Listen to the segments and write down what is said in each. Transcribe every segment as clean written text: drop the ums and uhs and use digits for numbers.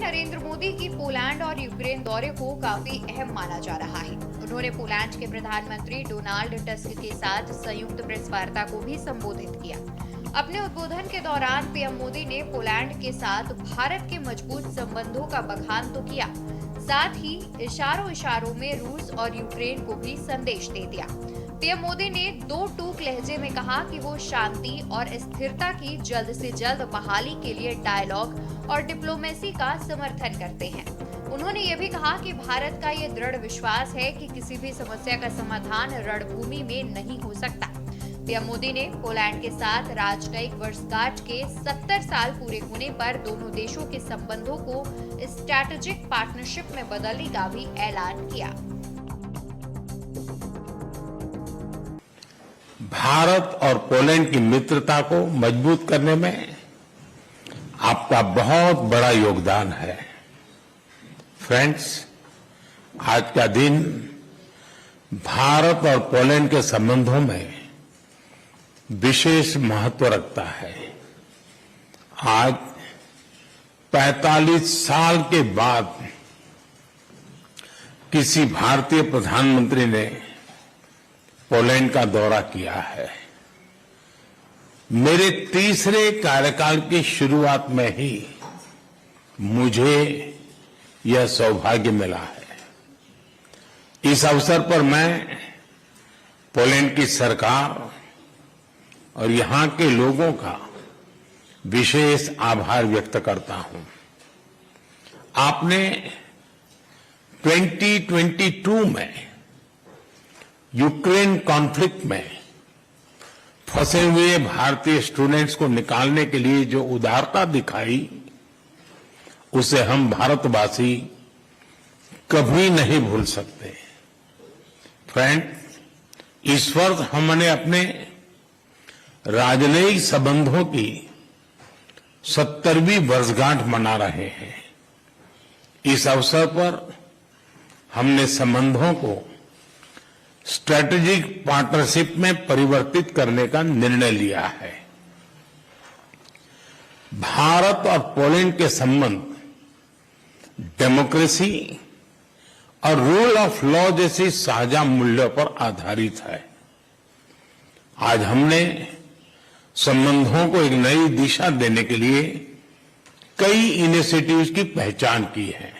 नरेंद्र मोदी की पोलैंड और यूक्रेन दौरे को काफी अहम माना जा रहा है। उन्होंने पोलैंड के प्रधानमंत्री डोनाल्ड टस्क के साथ संयुक्त प्रेस वार्ता को भी संबोधित किया। अपने उद्बोधन के दौरान पीएम मोदी ने पोलैंड के साथ भारत के मजबूत संबंधों का बखान तो किया, साथ ही इशारों इशारों में रूस और यूक्रेन को भी संदेश दे दिया। पीएम मोदी ने दो टूक लहजे में कहा कि वो शांति और स्थिरता की जल्द से जल्द बहाली के लिए डायलॉग और डिप्लोमेसी का समर्थन करते हैं। उन्होंने ये भी कहा कि भारत का ये दृढ़ विश्वास है कि किसी भी समस्या का समाधान रणभूमि में नहीं हो सकता। पीएम मोदी ने पोलैंड के साथ राजनयिक वर्षगांठ के 70 साल पूरे होने पर दोनों देशों के संबंधों को स्ट्रैटेजिक पार्टनरशिप में बदलने का भी ऐलान किया। भारत और पोलैंड की मित्रता को मजबूत करने में आपका बहुत बड़ा योगदान है। फ्रेंड्स, आज का दिन भारत और पोलैंड के संबंधों में विशेष महत्व रखता है। आज 45 साल के बाद किसी भारतीय प्रधानमंत्री ने पोलैंड का दौरा किया है। मेरे तीसरे कार्यकाल की शुरुआत में ही मुझे यह सौभाग्य मिला है। इस अवसर पर मैं पोलैंड की सरकार और यहां के लोगों का विशेष आभार व्यक्त करता हूं। आपने 2022 में यूक्रेन कॉन्फ्लिक्ट में फंसे हुए भारतीय स्टूडेंट्स को निकालने के लिए जो उदारता दिखाई, उसे हम भारतवासी कभी नहीं भूल सकते। फ्रेंड, इस वर्ष हमने अपने राजनयिक संबंधों की 70वीं वर्षगांठ मना रहे हैं। इस अवसर पर हमने संबंधों को स्ट्रैटेजिक पार्टनरशिप में परिवर्तित करने का निर्णय लिया है। भारत और पोलैंड के संबंध डेमोक्रेसी और रूल ऑफ लॉ जैसी साझा मूल्यों पर आधारित है। आज हमने संबंधों को एक नई दिशा देने के लिए कई इनिशिएटिव्स की पहचान की है।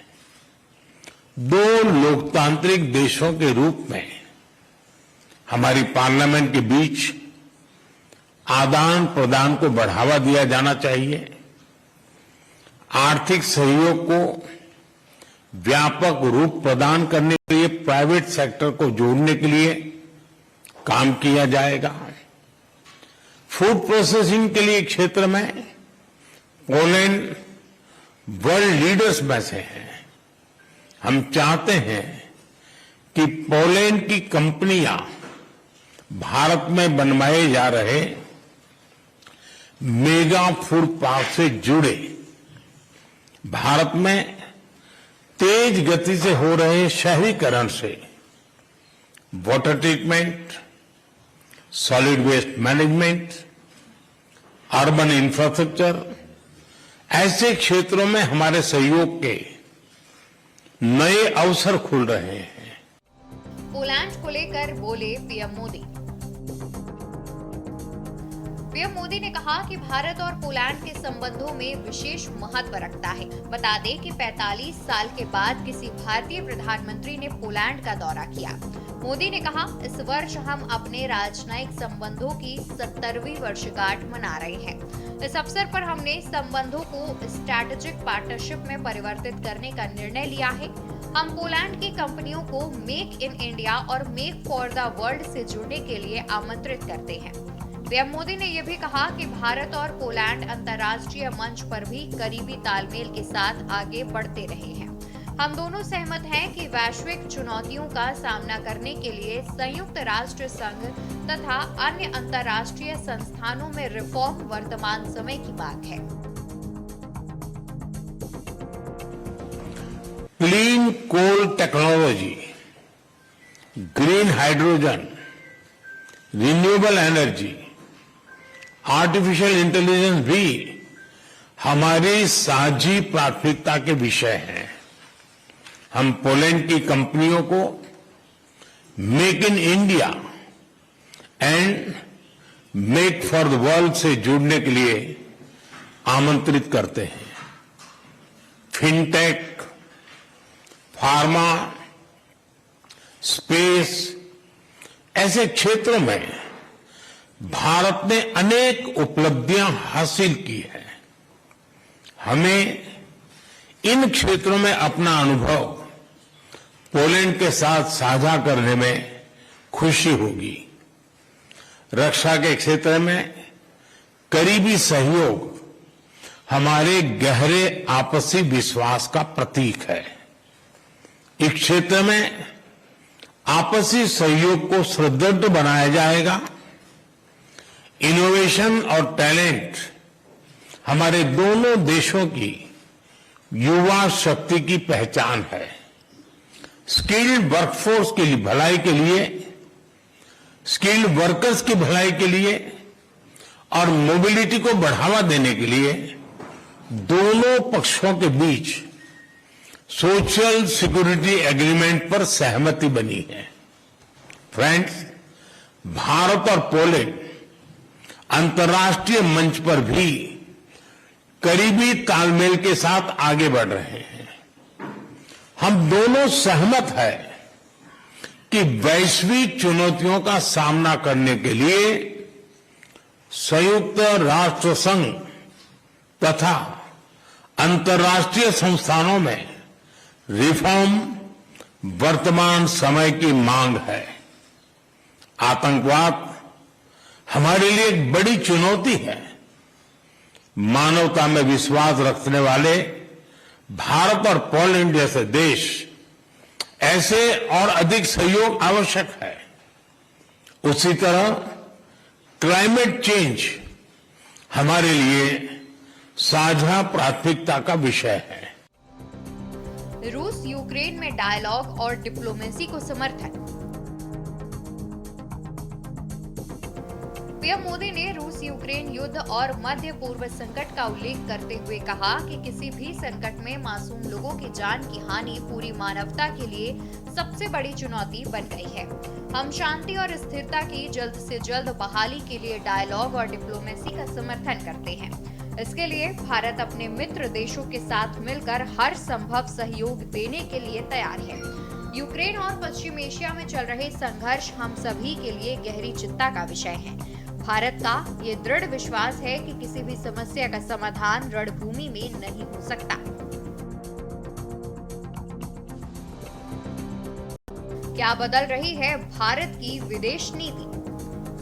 दो लोकतांत्रिक देशों के रूप में हमारी पार्लियामेंट के बीच आदान प्रदान को बढ़ावा दिया जाना चाहिए। आर्थिक सहयोग को व्यापक रूप प्रदान करने के लिए प्राइवेट सेक्टर को जोड़ने के लिए काम किया जाएगा। फूड प्रोसेसिंग के लिए क्षेत्र में पोलैंड वर्ल्ड लीडर्स में से है। हम चाहते हैं कि पोलैंड की कंपनियां भारत में बनवाए जा रहे मेगा फूड पार्क से जुड़े, भारत में तेज गति से हो रहे शहरीकरण से water treatment, solid waste management, urban infrastructure, ऐसे क्षेत्रों में हमारे सहयोग के नए अवसर खुल रहे हैं। पोलैंड को लेकर बोले पीएम मोदी। पीएम मोदी ने कहा कि भारत और पोलैंड के संबंधों में विशेष महत्व रखता है। बता दें कि 45 साल के बाद किसी भारतीय प्रधानमंत्री ने पोलैंड का दौरा किया। मोदी ने कहा, इस वर्ष हम अपने राजनयिक संबंधों की 70वीं वर्षगांठ मना रहे हैं। इस अवसर पर हमने संबंधों को स्ट्रैटेजिक पार्टनरशिप में परिवर्तित करने का निर्णय लिया है। हम पोलैंड की कंपनियों को मेक इन इंडिया और मेक फॉर द वर्ल्ड से जुड़ने के लिए आमंत्रित करते हैं। पीएम मोदी ने यह भी कहा कि भारत और पोलैंड अंतर्राष्ट्रीय मंच पर भी करीबी तालमेल के साथ आगे बढ़ते रहे हैं। हम दोनों सहमत हैं कि वैश्विक चुनौतियों का सामना करने के लिए संयुक्त राष्ट्र संघ तथा अन्य अंतर्राष्ट्रीय संस्थानों में रिफॉर्म वर्तमान समय की मांग है। Clean coal technology, green hydrogen, renewable energy, artificial intelligence भी हमारी साझी प्राथमिकता के विषय हैं। हम पोलैंड की कंपनियों को make in India and make for the world से जुड़ने के लिए आमंत्रित करते हैं। फिनटेक, फार्मा, स्पेस ऐसे क्षेत्रों में भारत ने अनेक उपलब्धियां हासिल की है। हमें इन क्षेत्रों में अपना अनुभव पोलैंड के साथ साझा करने में खुशी होगी। रक्षा के क्षेत्र में करीबी सहयोग हमारे गहरे आपसी विश्वास का प्रतीक है। इस क्षेत्र में आपसी सहयोग को सुदृढ़ बनाया जाएगा। इनोवेशन और टैलेंट हमारे दोनों देशों की युवा शक्ति की पहचान है। स्किल्ड वर्कफोर्स की भलाई के लिए, स्किल्ड वर्कर्स की भलाई के लिए और मोबिलिटी को बढ़ावा देने के लिए दोनों पक्षों के बीच सोशल सिक्योरिटी एग्रीमेंट पर सहमति बनी है। फ्रेंड्स, भारत और पोलैंड अंतर्राष्ट्रीय मंच पर भी करीबी तालमेल के साथ आगे बढ़ रहे हैं। हम दोनों सहमत हैं कि वैश्विक चुनौतियों का सामना करने के लिए संयुक्त राष्ट्र संघ तथा अंतर्राष्ट्रीय संस्थानों में रिफॉर्म वर्तमान समय की मांग है। आतंकवाद हमारे लिए एक बड़ी चुनौती है। मानवता में विश्वास रखने वाले भारत और पोलैंड जैसे देश ऐसे और अधिक सहयोग आवश्यक है। उसी तरह क्लाइमेट चेंज हमारे लिए साझा प्राथमिकता का विषय है। रूस यूक्रेन में डायलॉग और डिप्लोमेसी को समर्थन। पीएम मोदी ने रूस यूक्रेन युद्ध और मध्य पूर्व संकट का उल्लेख करते हुए कहा कि किसी भी संकट में मासूम लोगों की जान की हानि पूरी मानवता के लिए सबसे बड़ी चुनौती बन गई है। हम शांति और स्थिरता की जल्द से जल्द बहाली के लिए डायलॉग और डिप्लोमेसी का समर्थन करते हैं। इसके लिए भारत अपने मित्र देशों के साथ मिलकर हर संभव सहयोग देने के लिए तैयार है। यूक्रेन और पश्चिम एशिया में चल रहे संघर्ष हम सभी के लिए गहरी चिंता का विषय है। भारत का ये दृढ़ विश्वास है कि किसी भी समस्या का समाधान रणभूमि में नहीं हो सकता। क्या बदल रही है भारत की विदेश नीति?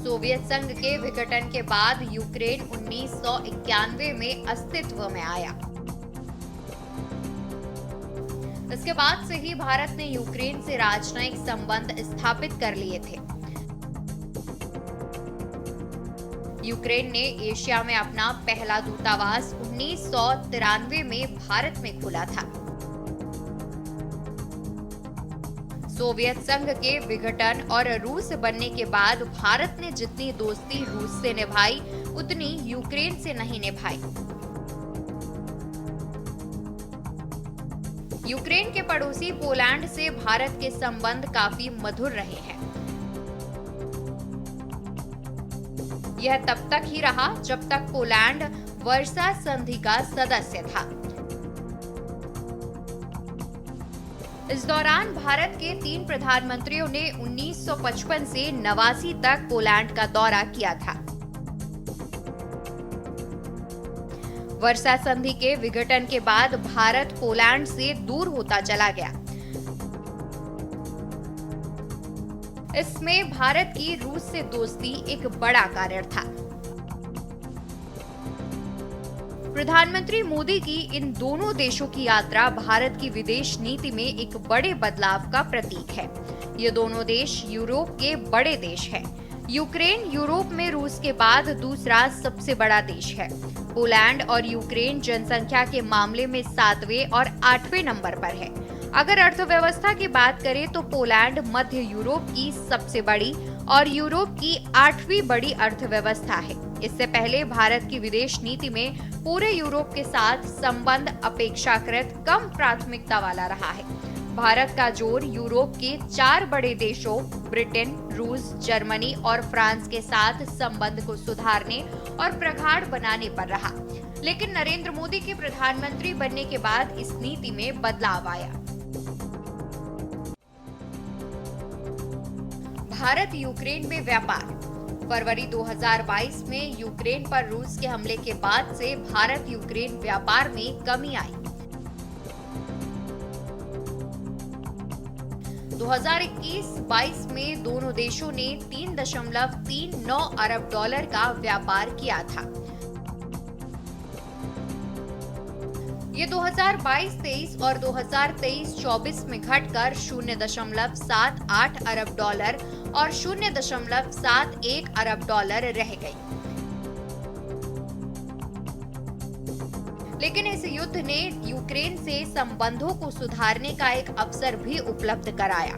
सोवियत संघ के विघटन के बाद यूक्रेन 1991 में अस्तित्व में आया। इसके बाद से ही भारत ने यूक्रेन से राजनयिक संबंध स्थापित कर लिए थे। यूक्रेन ने एशिया में अपना पहला दूतावास 1993 में भारत में खोला था। सोवियत संघ के विघटन और रूस बनने के बाद भारत ने जितनी दोस्ती रूस से निभाई उतनी यूक्रेन से नहीं निभाई। यूक्रेन के पड़ोसी पोलैंड से भारत के संबंध काफी मधुर रहे हैं। यह तब तक ही रहा जब तक पोलैंड वर्सा संधि का सदस्य था। इस दौरान भारत के 3 प्रधानमंत्रियों ने 1955 से 89 तक पोलैंड का दौरा किया था। वर्सा संधि के विघटन के बाद भारत पोलैंड से दूर होता चला गया। इसमें भारत की रूस से दोस्ती एक बड़ा कारण था। प्रधानमंत्री मोदी की इन दोनों देशों की यात्रा भारत की विदेश नीति में एक बड़े बदलाव का प्रतीक है। ये दोनों देश यूरोप के बड़े देश हैं। यूक्रेन यूरोप में रूस के बाद दूसरा सबसे बड़ा देश है। पोलैंड और यूक्रेन जनसंख्या के मामले में 7वें और 8वें नंबर पर है। अगर अर्थव्यवस्था की बात करें तो पोलैंड मध्य यूरोप की सबसे बड़ी और यूरोप की 8वीं बड़ी अर्थव्यवस्था है। इससे पहले भारत की विदेश नीति में पूरे यूरोप के साथ संबंध अपेक्षाकृत कम प्राथमिकता वाला रहा है। भारत का जोर यूरोप के 4 बड़े देशों ब्रिटेन, रूस, जर्मनी और फ्रांस के साथ संबंध को सुधारने और प्रगाढ़ बनाने पर रहा। लेकिन नरेंद्र मोदी के प्रधानमंत्री बनने के बाद इस नीति में बदलाव आया। भारत यूक्रेन में व्यापार। फरवरी 2022 में यूक्रेन पर रूस के हमले के बाद से भारत यूक्रेन व्यापार में कमी आई। 2021-22 में दोनों देशों ने 3.39 अरब डॉलर का व्यापार किया था। ये 2022-23 और 2023-24 में घटकर 0.78 अरब डॉलर और 0.71 अरब डॉलर रह गई। लेकिन इस युद्ध ने यूक्रेन से संबंधों को सुधारने का एक अवसर भी उपलब्ध कराया।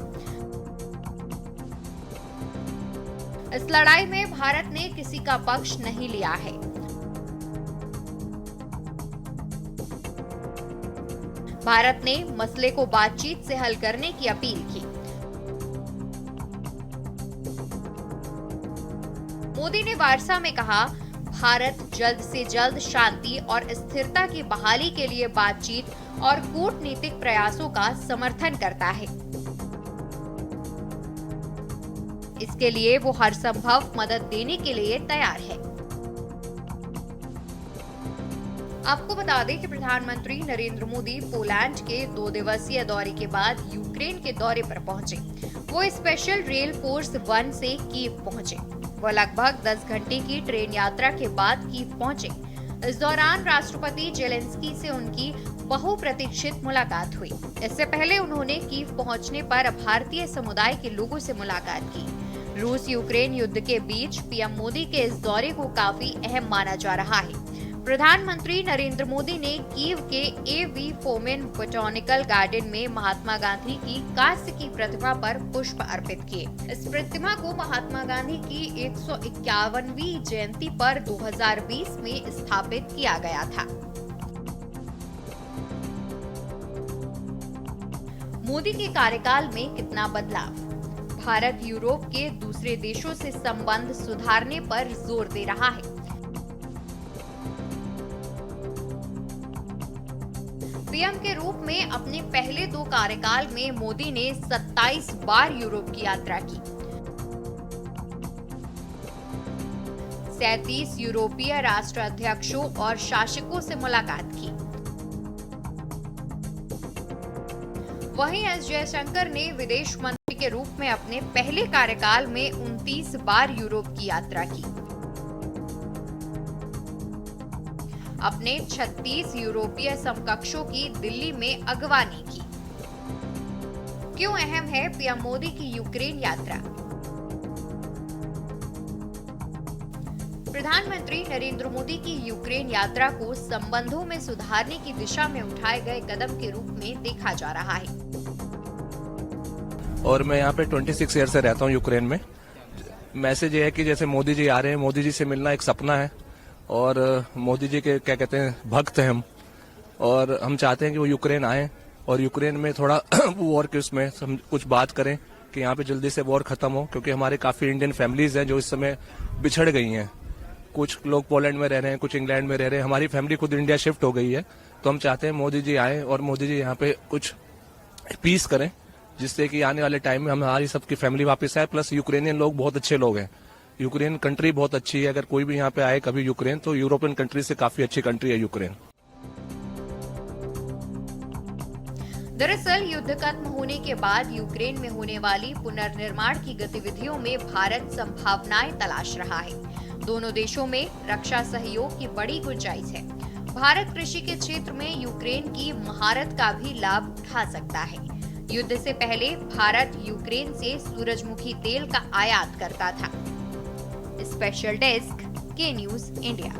इस लड़ाई में भारत ने किसी का पक्ष नहीं लिया है। भारत ने मसले को बातचीत से हल करने की अपील की। मोदी ने वार्सा में कहा, भारत जल्द से जल्द शांति और स्थिरता की बहाली के लिए बातचीत और कूटनीतिक प्रयासों का समर्थन करता है। इसके लिए वो हर संभव मदद देने के लिए तैयार है। आपको बता दें कि प्रधानमंत्री नरेंद्र मोदी पोलैंड के 2 दिवसीय दौरे के बाद यूक्रेन के दौरे पर पहुंचे। वो स्पेशल रेल फोर्स 1 से कीव पहुंचे। वो लगभग 10 घंटे की ट्रेन यात्रा के बाद कीव पहुंचे। इस दौरान राष्ट्रपति जेलेंस्की से उनकी बहुप्रतीक्षित मुलाकात हुई। इससे पहले उन्होंने कीव पहुंचने पर भारतीय समुदाय के लोगों से मुलाकात की। रूस यूक्रेन युद्ध के बीच पीएम मोदी के इस दौरे को काफी अहम माना जा रहा है। प्रधानमंत्री नरेंद्र मोदी ने कीव के एवी फोमेन बोटैनिकल गार्डन में महात्मा गांधी की कांस्य की प्रतिमा पर पुष्प अर्पित किए। इस प्रतिमा को महात्मा गांधी की 151वीं जयंती पर 2020 में स्थापित किया गया था। मोदी के कार्यकाल में कितना बदलाव? भारत यूरोप के दूसरे देशों से संबंध सुधारने पर जोर दे रहा है। पीएम के रूप में अपने पहले 2 कार्यकाल में मोदी ने 27 बार यूरोप की यात्रा की। 37 यूरोपीय राष्ट्राध्यक्षों और शासकों से मुलाकात की। वहीं एस जयशंकर ने विदेश मंत्री के रूप में अपने पहले कार्यकाल में 29 बार यूरोप की यात्रा की। अपने 36 यूरोपीय समकक्षों की दिल्ली में अगवानी की। क्यों अहम है पीएम मोदी की यूक्रेन यात्रा? प्रधानमंत्री नरेंद्र मोदी की यूक्रेन यात्रा को संबंधों में सुधारने की दिशा में उठाए गए कदम के रूप में देखा जा रहा है। और मैं यहाँ पे 26 ईयर से रहता हूँ यूक्रेन में। मैसेज ये है कि जैसे मोदी जी आ रहे हैं, मोदी जी से मिलना एक सपना है और मोदी जी के क्या कहते हैं भक्त हैं हम, और हम चाहते हैं कि वो यूक्रेन आए और यूक्रेन में थोड़ा वॉर के उसमें हम कुछ बात करें कि यहाँ पे जल्दी से वॉर खत्म हो, क्योंकि हमारे काफी इंडियन फैमिलीज हैं जो इस समय बिछड़ गई हैं। कुछ लोग पोलैंड में रह रहे हैं, कुछ इंग्लैंड में रह रहे हैं, हमारी फैमिली खुद इंडिया शिफ्ट हो गई है। तो हम चाहते हैं मोदी जी आए और मोदी जी यहाँ पे कुछ पीस करें, जिससे कि आने वाले टाइम में हमारी सबकी फैमिली वापस आए। प्लस यूक्रेनियन लोग बहुत अच्छे लोग हैं, यूक्रेन कंट्री बहुत अच्छी है। अगर कोई भी यहाँ पे आए कभी यूक्रेन, तो यूरोपियन कंट्री से काफी अच्छी कंट्री है यूक्रेन। दरअसल युद्ध खत्म होने के बाद यूक्रेन में होने वाली पुनर्निर्माण की गतिविधियों में भारत संभावनाएं तलाश रहा है। दोनों देशों में रक्षा सहयोग की बड़ी गुंजाइश है। भारत कृषि के क्षेत्र में यूक्रेन की महारत का भी लाभ उठा सकता है। युद्ध से पहले भारत यूक्रेन से सूरजमुखी तेल का आयात करता था। स्पेशल डेस्क, के न्यूज इंडिया।